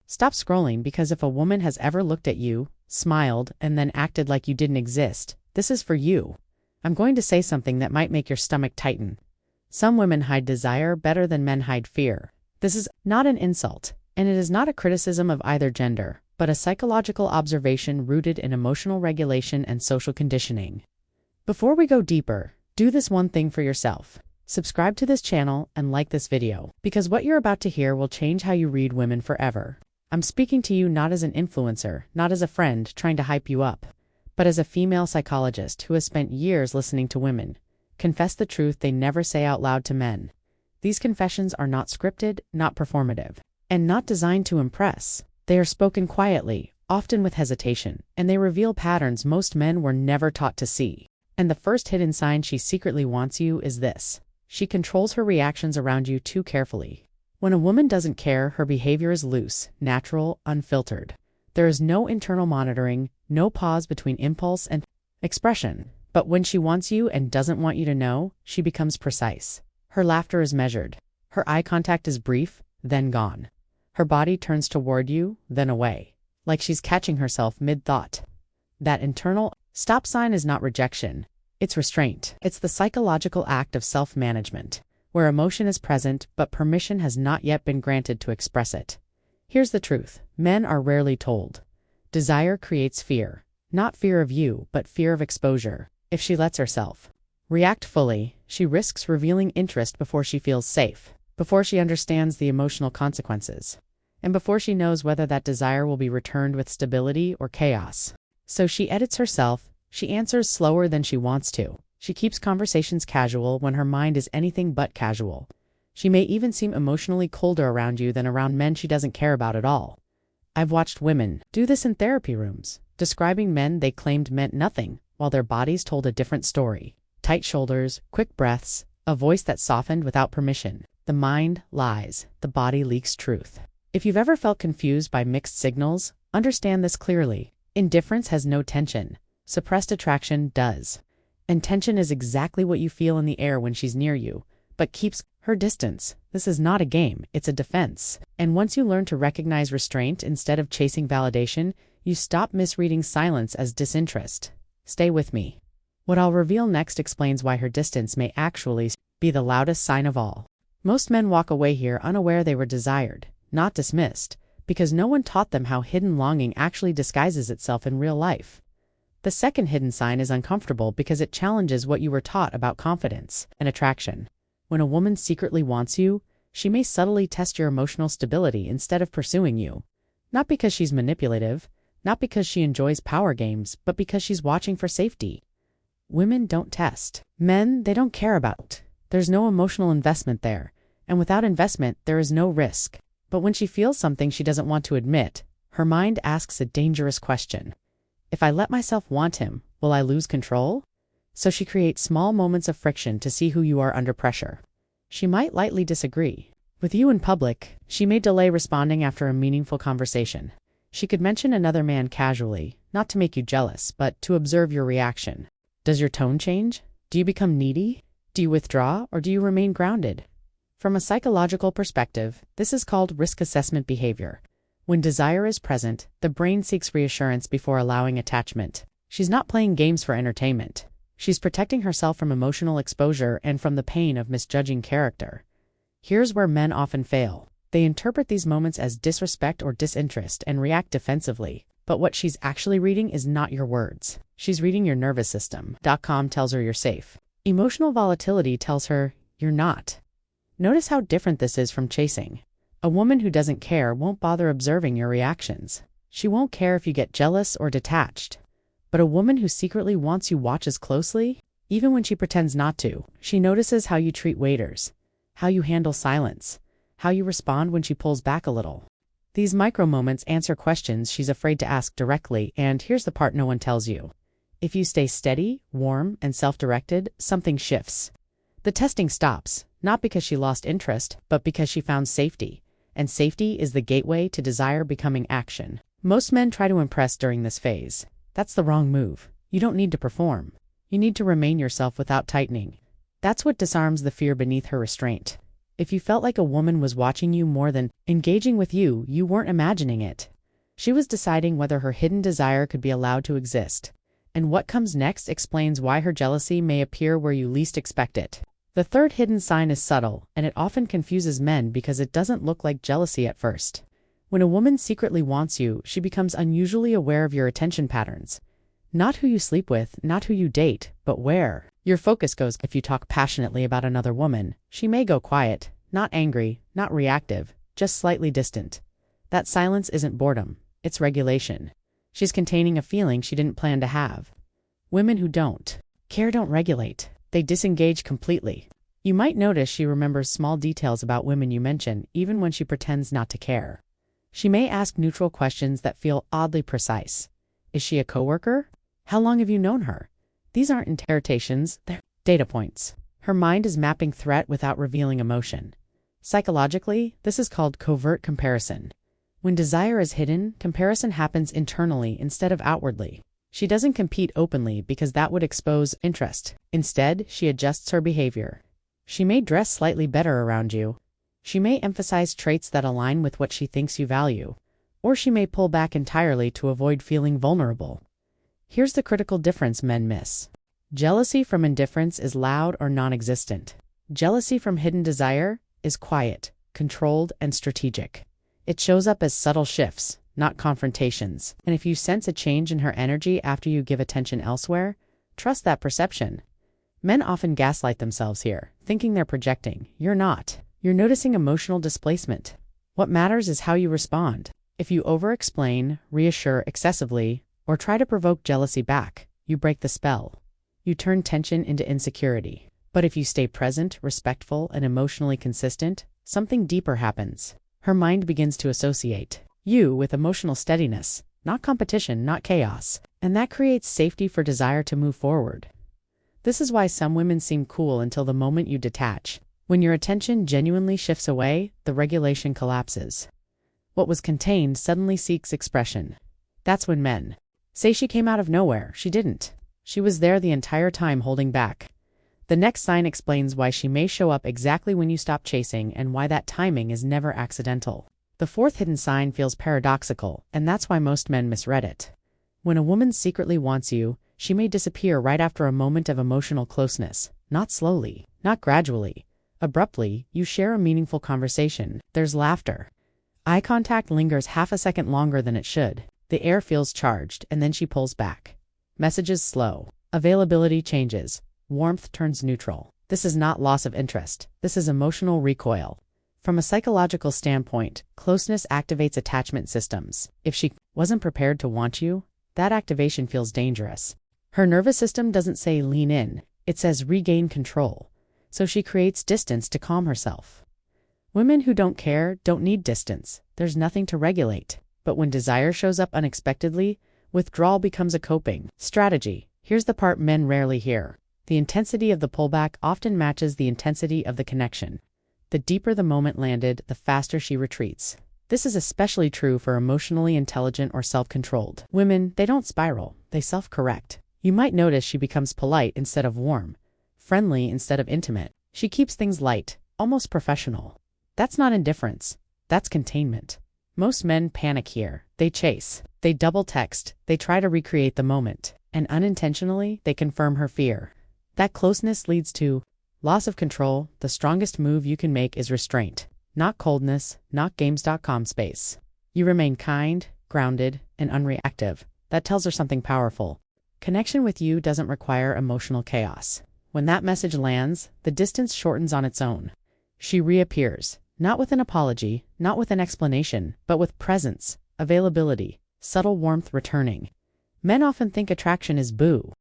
Stop scrolling, because if a woman has ever looked at you, smiled, and then acted like you didn't exist, this is for you. I'm going to say something that might make your stomach tighten. Some women hide desire better than men hide fear. This is not an insult, and it is not a criticism of either gender, but a psychological observation rooted in emotional regulation and social conditioning. Before we go deeper, do this one thing for yourself. Subscribe to this channel and like this video, because what you're about to hear will change how you read women forever. I'm speaking to you not as an influencer, not as a friend trying to hype you up, but as a female psychologist who has spent years listening to women confess the truth they never say out loud to men. These confessions are not scripted, not performative, and not designed to impress. They are spoken quietly, often with hesitation, and they reveal patterns most men were never taught to see. And the first hidden sign she secretly wants you is this: she controls her reactions around you too carefully. When a woman doesn't care, her behavior is loose, natural, unfiltered. There is no internal monitoring, no pause between impulse and expression. But when she wants you and doesn't want you to know, she becomes precise. Her laughter is measured. Her eye contact is brief, then gone. Her body turns toward you, then away, like she's catching herself mid-thought. That internal stop sign is not rejection. It's restraint. It's the psychological act of self-management, where emotion is present but permission has not yet been granted to express it. Here's the truth: men are rarely told. Desire creates fear. Not fear of you, but fear of exposure. If she lets herself react fully, she risks revealing interest before she feels safe, before she understands the emotional consequences, and before she knows whether that desire will be returned with stability or chaos. So she edits herself, she answers slower than she wants to. She keeps conversations casual when her mind is anything but casual. She may even seem emotionally colder around you than around men she doesn't care about at all. I've watched women do this in therapy rooms, describing men they claimed meant nothing, while their bodies told a different story. Tight shoulders, quick breaths, a voice that softened without permission. The mind lies, the body leaks truth. If you've ever felt confused by mixed signals, understand this clearly. Indifference has no tension. Suppressed attraction does. And tension is exactly what you feel in the air when she's near you, but keeps her distance. This is not a game, it's a defense. And once you learn to recognize restraint instead of chasing validation, you stop misreading silence as disinterest. Stay with me. What I'll reveal next explains why her distance may actually be the loudest sign of all. Most men walk away here unaware they were desired, not dismissed, because no one taught them how hidden longing actually disguises itself in real life. The second hidden sign is uncomfortable because it challenges what you were taught about confidence and attraction. When a woman secretly wants you, she may subtly test your emotional stability instead of pursuing you. Not because she's manipulative, not because she enjoys power games, but because she's watching for safety. Women don't test. Men, they don't care about. There's no emotional investment there, and without investment, there is no risk. But when she feels something she doesn't want to admit, her mind asks a dangerous question. If I let myself want him, will I lose control? So she creates small moments of friction to see who you are under pressure. She might lightly disagree with you in public. She may delay responding after a meaningful conversation. She could mention another man casually, not to make you jealous, but to observe your reaction. Does your tone change? Do you become needy? Do you withdraw, or do you remain grounded? From a psychological perspective, this is called risk assessment behavior. When desire is present, the brain seeks reassurance before allowing attachment. She's not playing games for entertainment. She's protecting herself from emotional exposure and from the pain of misjudging character. Here's where men often fail. They interpret these moments as disrespect or disinterest and react defensively. But what she's actually reading is not your words. She's reading your nervous system. .com tells her you're safe. Emotional volatility tells her you're not. Notice how different this is from chasing. A woman who doesn't care won't bother observing your reactions. She won't care if you get jealous or detached. But a woman who secretly wants you watches closely, even when she pretends not to. She notices how you treat waiters, how you handle silence, how you respond when she pulls back a little. These micro moments answer questions she's afraid to ask directly, and here's the part no one tells you. If you stay steady, warm, and self-directed, something shifts. The testing stops, not because she lost interest, but because she found safety. And safety is the gateway to desire becoming action. Most men try to impress during this phase. That's the wrong move. You don't need to perform. You need to remain yourself without tightening. That's what disarms the fear beneath her restraint. If you felt like a woman was watching you more than engaging with you, you weren't imagining it. She was deciding whether her hidden desire could be allowed to exist. And what comes next explains why her jealousy may appear where you least expect it. The third hidden sign is subtle, and it often confuses men because it doesn't look like jealousy at first. When a woman secretly wants you, she becomes unusually aware of your attention patterns. Not who you sleep with, not who you date, but where your focus goes. If you talk passionately about another woman, she may go quiet, not angry, not reactive, just slightly distant. That silence isn't boredom, it's regulation. She's containing a feeling she didn't plan to have. Women who don't care don't regulate. They disengage completely. You might notice she remembers small details about women you mention, even when she pretends not to care. She may ask neutral questions that feel oddly precise. Is she a coworker? How long have you known her? These aren't interrogations, they're data points. Her mind is mapping threat without revealing emotion. Psychologically, this is called covert comparison. When desire is hidden, comparison happens internally instead of outwardly. She doesn't compete openly because that would expose interest. Instead, she adjusts her behavior. She may dress slightly better around you. She may emphasize traits that align with what she thinks you value. Or she may pull back entirely to avoid feeling vulnerable. Here's the critical difference men miss. Jealousy from indifference is loud or non-existent. Jealousy from hidden desire is quiet, controlled, and strategic. It shows up as subtle shifts, not confrontations. And if you sense a change in her energy after you give attention elsewhere, trust that perception. Men often gaslight themselves here, thinking they're projecting. You're not. You're noticing emotional displacement. What matters is how you respond. If you over-explain, reassure excessively, or try to provoke jealousy back, you break the spell. You turn tension into insecurity. But if you stay present, respectful, and emotionally consistent, something deeper happens. Her mind begins to associate you with emotional steadiness, not competition, not chaos, and that creates safety for desire to move forward. This is why some women seem cool until the moment you detach. When your attention genuinely shifts away, the regulation collapses. What was contained suddenly seeks expression. That's when men say she came out of nowhere. She didn't. She was there the entire time holding back. The next sign explains why she may show up exactly when you stop chasing and why that timing is never accidental. The fourth hidden sign feels paradoxical, and that's why most men misread it. When a woman secretly wants you, she may disappear right after a moment of emotional closeness. Not slowly, not gradually. Abruptly, you share a meaningful conversation. There's laughter. Eye contact lingers half a second longer than it should. The air feels charged, and then she pulls back. Messages slow. Availability changes. Warmth turns neutral. This is not loss of interest. This is emotional recoil. From a psychological standpoint, closeness activates attachment systems. If she wasn't prepared to want you, that activation feels dangerous. Her nervous system doesn't say lean in. It says regain control. So she creates distance to calm herself. Women who don't care don't need distance. There's nothing to regulate. But when desire shows up unexpectedly, withdrawal becomes a coping strategy. Here's the part men rarely hear. The intensity of the pullback often matches the intensity of the connection. The deeper the moment landed, the faster she retreats. This is especially true for emotionally intelligent or self-controlled women. They don't spiral, they self-correct. You might notice she becomes polite instead of warm, friendly instead of intimate. She keeps things light, almost professional. That's not indifference, that's containment. Most men panic here. They chase, they double text, they try to recreate the moment, and unintentionally, they confirm her fear. That closeness leads to loss of control. The strongest move you can make is restraint. Not coldness, not games.com space. You remain kind, grounded, and unreactive. That tells her something powerful. Connection with you doesn't require emotional chaos. When that message lands, the distance shortens on its own. She reappears, not with an apology, not with an explanation, but with presence, availability, subtle warmth returning. Men often think attraction is boo.